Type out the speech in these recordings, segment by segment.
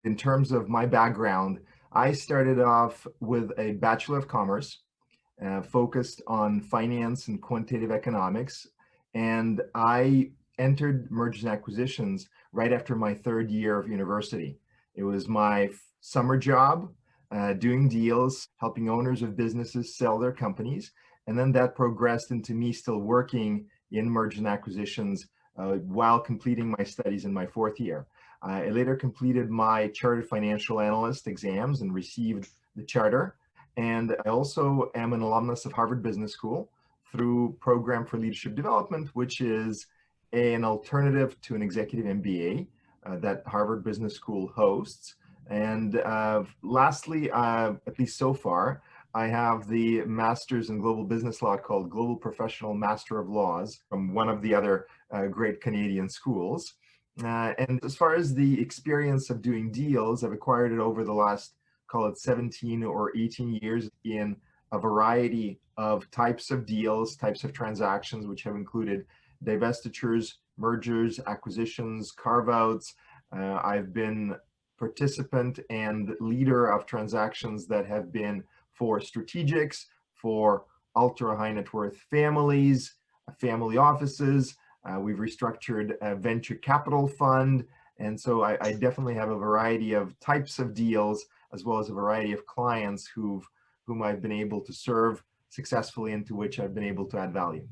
In terms of my background, I started off with a Bachelor of Commerce, focused on finance and quantitative economics. And I entered mergers and acquisitions right after my third year of university. It was my summer job, doing deals, helping owners of businesses sell their companies. And then that progressed into me still working in mergers and acquisitions while completing my studies in my fourth year. I later completed my Chartered Financial Analyst exams and received the charter. And I also am an alumnus of Harvard Business School through Program for Leadership Development, which is an alternative to an executive MBA that Harvard Business School hosts. And lastly, at least so far, I have the Master's in Global Business Law called Global Professional Master of Laws from one of the other great Canadian schools. And as far as the experience of doing deals, I've acquired it over the last, call it 17 or 18 years in a variety of types of deals, types of transactions, which have included divestitures, mergers, acquisitions, carve-outs. I've been participant and leader of transactions that have been for strategics, for ultra high net worth families, family offices. We've restructured a venture capital fund. And so I definitely have a variety of types of deals, as well as a variety of clients whom I've been able to serve successfully and to which I've been able to add value.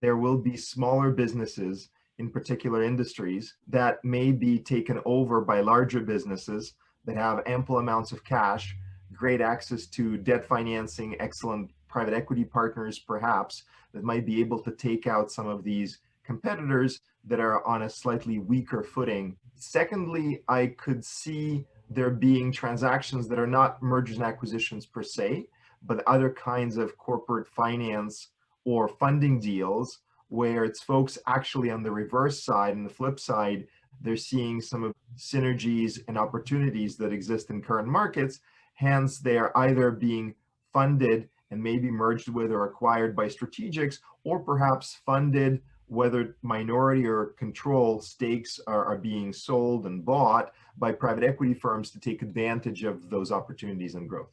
There will be smaller businesses in particular industries that may be taken over by larger businesses that have ample amounts of cash, great access to debt financing, excellent private equity partners, perhaps, that might be able to take out some of these competitors that are on a slightly weaker footing. Secondly, I could see there being transactions that are not mergers and acquisitions per se, but other kinds of corporate finance or funding deals where it's folks actually on the reverse side and the flip side, they're seeing some of synergies and opportunities that exist in current markets. Hence, they are either being funded and maybe merged with or acquired by strategics, or perhaps funded, whether minority or control stakes are being sold and bought by private equity firms to take advantage of those opportunities and growth.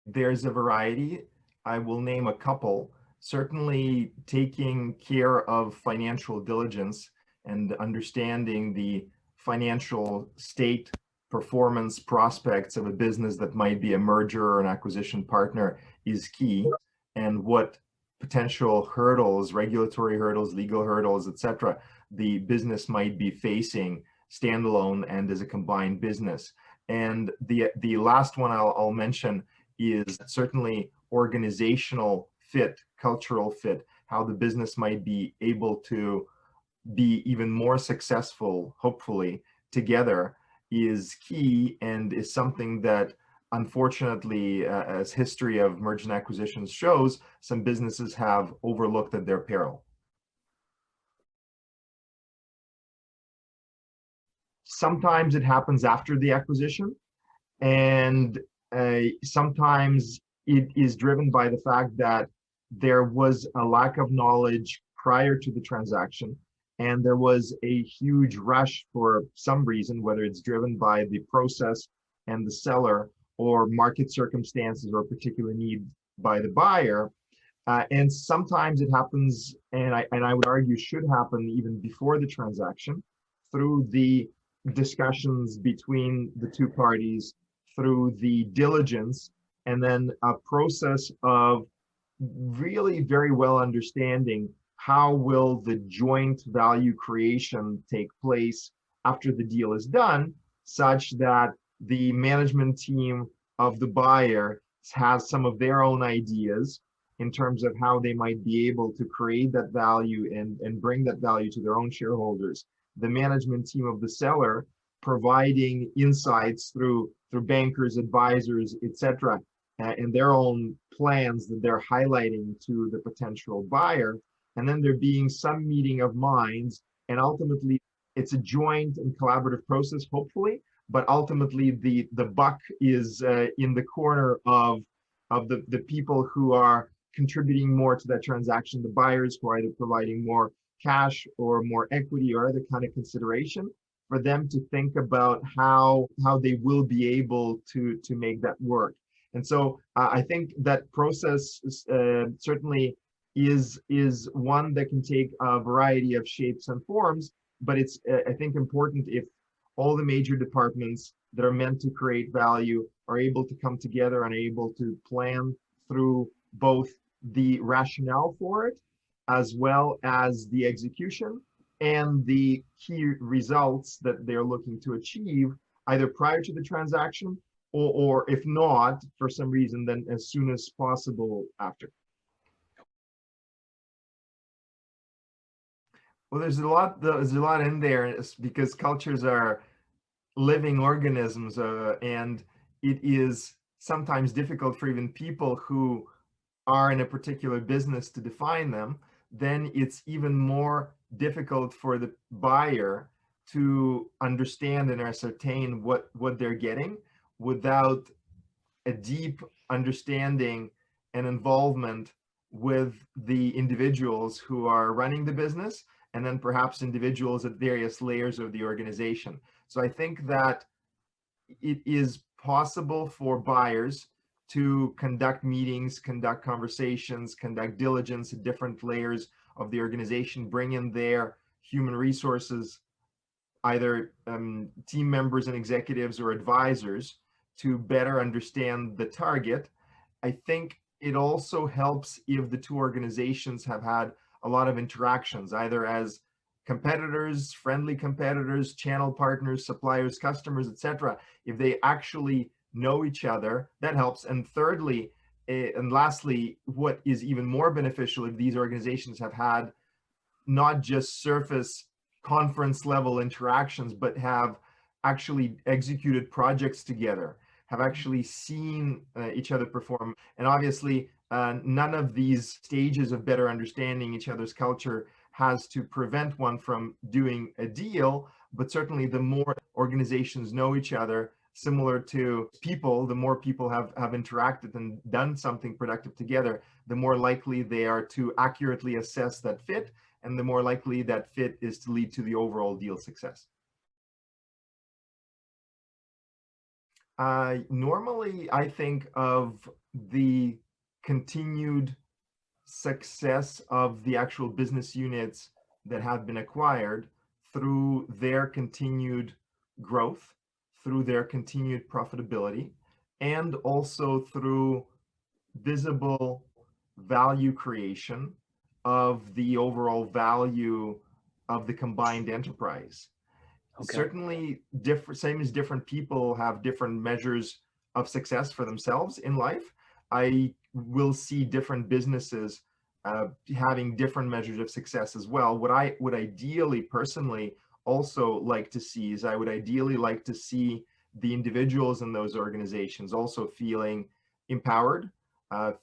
There's a variety. I will name a couple. Certainly taking care of financial diligence and understanding the financial state, performance, prospects of a business that might be a merger or an acquisition partner is key. And what potential hurdles, regulatory hurdles, legal hurdles, etc., the business might be facing standalone and as a combined business. And the last one I'll mention is certainly organizational fit, cultural fit, how the business might be able to be even more successful, hopefully, together is key and is something that, unfortunately, as history of mergers and acquisitions shows, some businesses have overlooked at their peril. Sometimes it happens after the acquisition, and sometimes it is driven by the fact that there was a lack of knowledge prior to the transaction, and there was a huge rush for some reason, whether it's driven by the process and the seller or market circumstances or a particular need by the buyer. And sometimes it happens, and I would argue should happen even before the transaction, through the discussions between the two parties, through the diligence, and then a process of really very well understanding how will the joint value creation take place after the deal is done, such that the management team of the buyer has some of their own ideas in terms of how they might be able to create that value and bring that value to their own shareholders. The management team of the seller providing insights through bankers, advisors, etc., and their own plans that they're highlighting to the potential buyer. And then there being some meeting of minds, and ultimately it's a joint and collaborative process, hopefully, but ultimately the buck is in the corner of the people who are contributing more to that transaction, the buyers who are either providing more cash or more equity or other kind of consideration, for them to think about how they will be able to make that work. And so I think that process certainly is one that can take a variety of shapes and forms, but it's I think important if all the major departments that are meant to create value are able to come together and able to plan through both the rationale for it as well as the execution and the key results that they're looking to achieve either prior to the transaction or if not, for some reason, then as soon as possible after. Well, there's a lot in there because cultures are living organisms, and it is sometimes difficult for even people who are in a particular business to define them. Then it's even more difficult for the buyer to understand and ascertain what they're getting without a deep understanding and involvement with the individuals who are running the business, and then perhaps individuals at various layers of the organization. So I think that it is possible for buyers to conduct meetings, conduct conversations, conduct diligence at different layers of the organization, bring in their human resources, either team members and executives or advisors, to better understand the target. I think it also helps if the two organizations have had a lot of interactions, either as competitors, friendly competitors, channel partners, suppliers, customers, etc. If they actually know each other, that helps. And thirdly, and lastly, what is even more beneficial if these organizations have had not just surface conference level interactions, but have actually executed projects together, have actually seen each other perform. And obviously, none of these stages of better understanding each other's culture has to prevent one from doing a deal, but certainly the more organizations know each other, similar to people, the more people have interacted and done something productive together, the more likely they are to accurately assess that fit, and the more likely that fit is to lead to the overall deal success. Normally, I think of the continued success of the actual business units that have been acquired through their continued growth, through their continued profitability, and also through visible value creation of the overall value of the combined enterprise. Okay. Certainly, same as different people have different measures of success for themselves in life, I will see different businesses having different measures of success as well. What I would ideally personally also like to see is I would ideally like to see the individuals in those organizations also feeling empowered,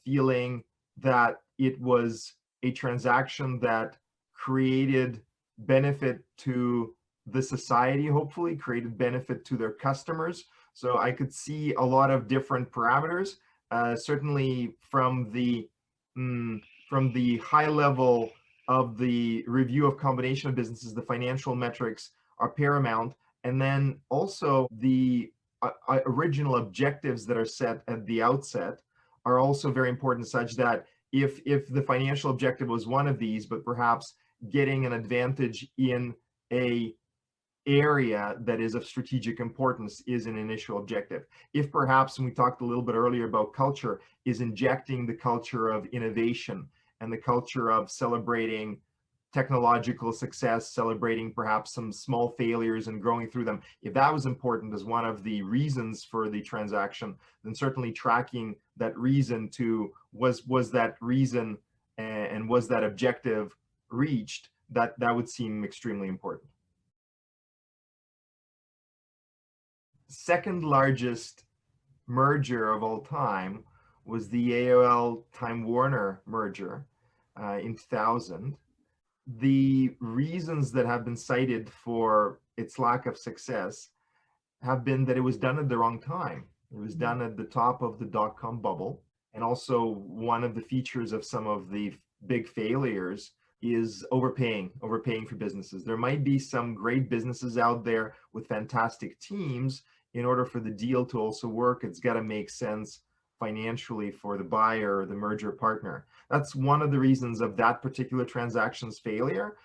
feeling that it was a transaction that created benefit to the society, hopefully created benefit to their customers. So I could see a lot of different parameters, certainly from the high level of the review of combination of businesses, the financial metrics are paramount. And then also the original objectives that are set at the outset are also very important, such that if the financial objective was one of these, but perhaps getting an advantage in a area that is of strategic importance is an initial objective. If perhaps, and we talked a little bit earlier about culture, is injecting the culture of innovation and the culture of celebrating technological success, celebrating perhaps some small failures and growing through them. If that was important as one of the reasons for the transaction, then certainly tracking that reason to was that reason and was that objective reached, that would seem extremely important. Second largest merger of all time was the AOL Time Warner merger in 2000. The reasons that have been cited for its lack of success have been that it was done at the wrong time. It was done at the top of the dot-com bubble. And also one of the features of some of the big failures is overpaying for businesses. There might be some great businesses out there with fantastic teams. In order for the deal to also work, it's got to make sense financially for the buyer or the merger partner. That's one of the reasons of that particular transaction's failure.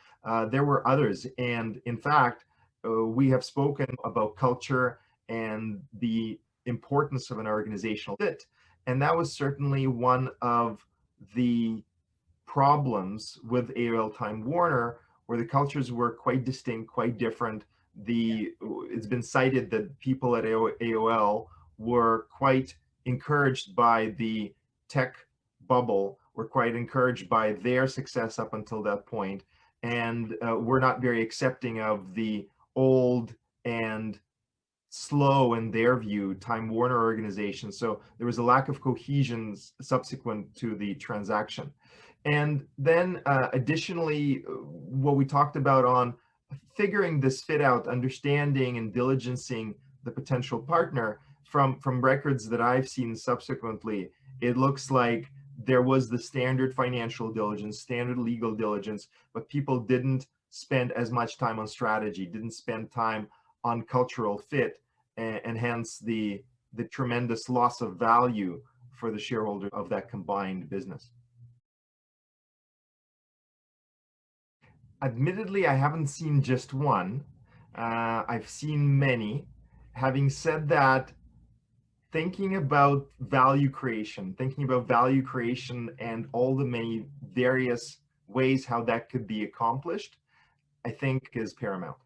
There were others, and in fact, we have spoken about culture and the importance of an organizational fit, and that was certainly one of the problems with AOL Time Warner, where the cultures were quite distinct, quite different. It's been cited that people at AOL were quite encouraged by the tech bubble, were quite encouraged by their success up until that point, and were not very accepting of the old and slow, in their view, Time Warner organization. So there was a lack of cohesion subsequent to the transaction. And then additionally, what we talked about on figuring this fit out, understanding and diligencing the potential partner, from records that I've seen subsequently, it looks like there was the standard financial diligence, standard legal diligence, but people didn't spend as much time on strategy, didn't spend time on cultural fit, and hence the tremendous loss of value for the shareholder of that combined business. Admittedly, I haven't seen just one. I've seen many. Having said that, thinking about value creation and all the many various ways how that could be accomplished, I think is paramount.